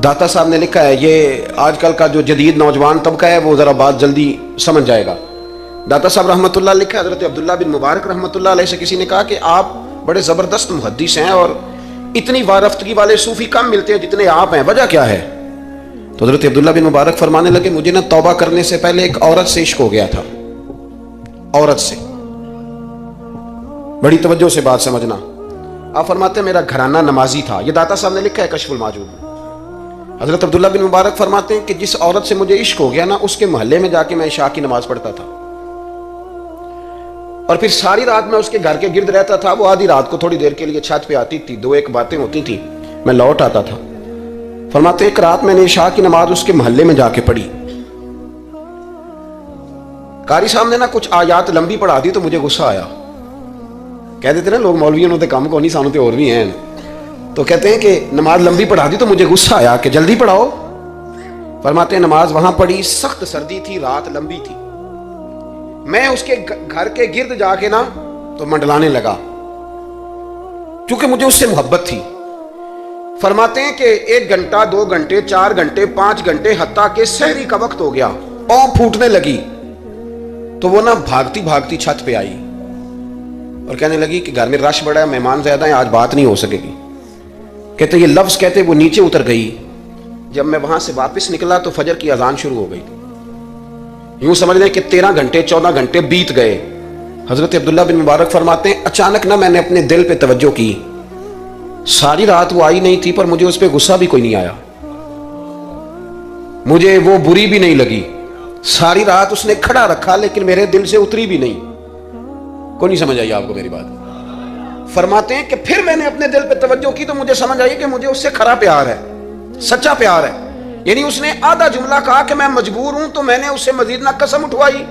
داتا صاحب نے لکھا ہے، یہ آج کل کا جو جدید نوجوان طبقہ ہے وہ ذرا بات جلدی سمجھ جائے گا۔ داتا صاحب رحمۃ اللہ لکھا ہے، حضرت عبداللہ بن مبارک رحمۃ اللہ علیہ سے کسی نے کہا کہ آپ بڑے زبردست محدث ہیں اور اتنی وارفتگی والے صوفی کم ملتے ہیں جتنے آپ ہیں، وجہ کیا ہے؟ تو حضرت عبداللہ بن مبارک فرمانے لگے، مجھے نا توبہ کرنے سے پہلے ایک عورت سے عشق ہو گیا تھا، عورت سے۔ بڑی توجہ سے بات سمجھنا۔ آپ فرماتے ہیں میرا گھرانہ نمازی تھا، یہ داتا صاحب نے لکھا ہے کشف الماجود میں۔ حضرت عبداللہ بن مبارک فرماتے ہیں کہ جس عورت سے مجھے عشق ہو گیا نا، اس کے محلے میں جا کے میں عشاء کی نماز پڑھتا تھا، اور پھر ساری رات میں اس کے گھر کے گرد رہتا تھا۔ وہ آدھی رات کو تھوڑی دیر کے لیے چھت پہ آتی تھی، دو ایک باتیں ہوتی تھیں، میں لوٹ آتا تھا۔ فرماتے ہیں ایک رات میں نے عشاء کی نماز اس کے محلے میں جا کے پڑھی، قاری صاحب نے نا کچھ آیات لمبی پڑھا دی تو مجھے غصہ آیا۔ کہہ دیتے نا لوگ مولویوں نے کام کو نہیں سانتے اور بھی ہیں، تو کہتے ہیں کہ نماز لمبی پڑھا دی تو مجھے غصہ آیا کہ جلدی پڑھاؤ۔ فرماتے ہیں نماز وہاں پڑھی، سخت سردی تھی، رات لمبی تھی، میں اس کے گھر کے گرد جا کے نا تو منڈلانے لگا کیونکہ مجھے اس سے محبت تھی۔ فرماتے ہیں کہ 1 گھنٹہ 2 گھنٹے 4 گھنٹے 5 گھنٹے حتیٰ کہ سحری کا وقت ہو گیا، پاؤں پھوٹنے لگی، تو وہ نا بھاگتی بھاگتی چھت پہ آئی اور کہنے لگی کہ گھر میں رش بڑا ہے، مہمان زیادہ ہیں، آج بات نہیں ہو سکے گی۔ کہتے یہ لفظ کہتے وہ نیچے اتر گئی۔ جب میں وہاں سے واپس نکلا تو فجر کی اذان شروع ہو گئی تھی۔ یوں سمجھ لیں کہ 13 گھنٹے 14 گھنٹے بیت گئے۔ حضرت عبداللہ بن مبارک فرماتے ہیں اچانک نہ میں نے اپنے دل پہ توجہ کی، ساری رات وہ آئی نہیں تھی پر مجھے اس پہ غصہ بھی کوئی نہیں آیا، مجھے وہ بری بھی نہیں لگی۔ ساری رات اس نے کھڑا رکھا لیکن میرے دل سے اتری بھی نہیں۔ کوئی نہیں سمجھ آئی آپ کو میری بات؟ فرماتے ہیں کہ پھر میں نے اپنے دل پہ توجہ کی تو مجھے سمجھ آئی کہ مجھے اس سے کھرا پیار ہے، سچا پیار ہے۔ یعنی اس نے آدھا جملہ کہا کہ میں مجبور ہوں، تو میں نے اس سے مزید نہ قسم اٹھوائی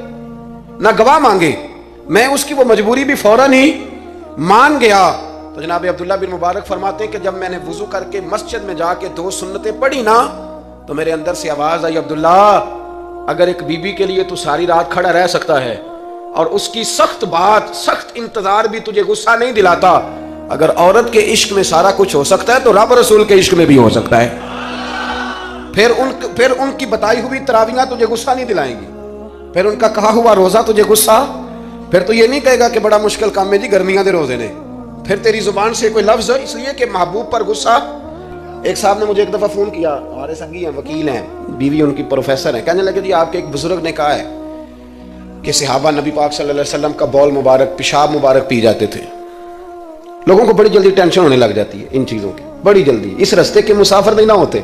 نہ گواہ مانگے، میں اس کی وہ مجبوری بھی فوراً ہی مان گیا۔ تو جناب عبداللہ بن مبارک فرماتے ہیں کہ جب میں نے وضو کر کے مسجد میں جا کے 2 سنتیں پڑھی نا تو میرے اندر سے آواز آئی، عبداللہ اگر ایک بی بی کے لیے تو ساری رات کھڑا رہ سکتا ہے اور اس کی سخت بات سخت انتظار بھی تجھے غصہ نہیں دلاتا، اگر عورت کے عشق میں سارا کچھ ہو سکتا ہے تو رب رسول کے عشق میں بھی ہو سکتا ہے۔ پھر ان کی بتائی ہوئی تراویحاں تجھے غصہ نہیں دلائیں گی، پھر ان کا کہا ہوا روزہ تجھے غصہ، پھر تو یہ نہیں کہے گا کہ بڑا مشکل کام ہے جی گرمیاں دے روزے نے، پھر تیری زبان سے کوئی لفظ اس لیے کہ محبوب پر غصہ۔ ایک صاحب نے مجھے ایک دفعہ فون کیا، ہمارے سنگی ہیں، وکیل ہیں، بیوی ان کی پروفیسر ہیں، کہنے لگے جی آپ کے ایک بزرگ نے کہا ہے کہ صحابہ نبی پاک صلی اللہ علیہ وسلم کا بول مبارک پیشاب مبارک پی جاتے تھے۔ لوگوں کو بڑی جلدی ٹینشن ہونے لگ جاتی ہے ان چیزوں کی، بڑی جلدی۔ اس رستے کے مسافر نہیں نہ ہوتے،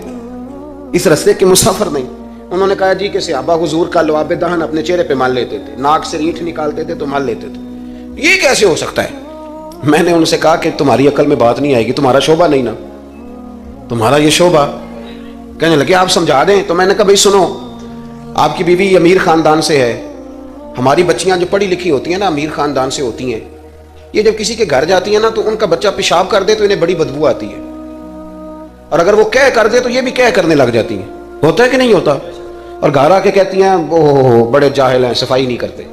اس رستے کے مسافر نہیں۔ انہوں نے کہا جی کہ صحابہ حضور کا لعاب دہن اپنے چہرے پہ مال لیتے تھے، ناک سے اینٹ نکالتے تھے تو مال لیتے تھے، یہ کیسے ہو سکتا ہے؟ میں نے ان سے کہا کہ تمہاری عقل میں بات نہیں آئے گی، تمہارا شعبہ نہیں نا، تمہارا یہ شعبہ۔ کہنے لگے آپ سمجھا دیں۔ تو میں نے کہا بھائی سنو، آپ کی بیوی امیر خاندان سے ہے، ہماری بچیاں جو پڑھی لکھی ہوتی ہیں نا امیر خاندان سے ہوتی ہیں، یہ جب کسی کے گھر جاتی ہیں نا تو ان کا بچہ پیشاب کر دے تو انہیں بڑی بدبو آتی ہے، اور اگر وہ کہہ کر دے تو یہ بھی کہہ کرنے لگ جاتی ہیں، ہوتا ہے کہ نہیں ہوتا؟ اور گھر آ کے کہتی ہیں وہ بڑے جاہل ہیں، صفائی نہیں کرتے۔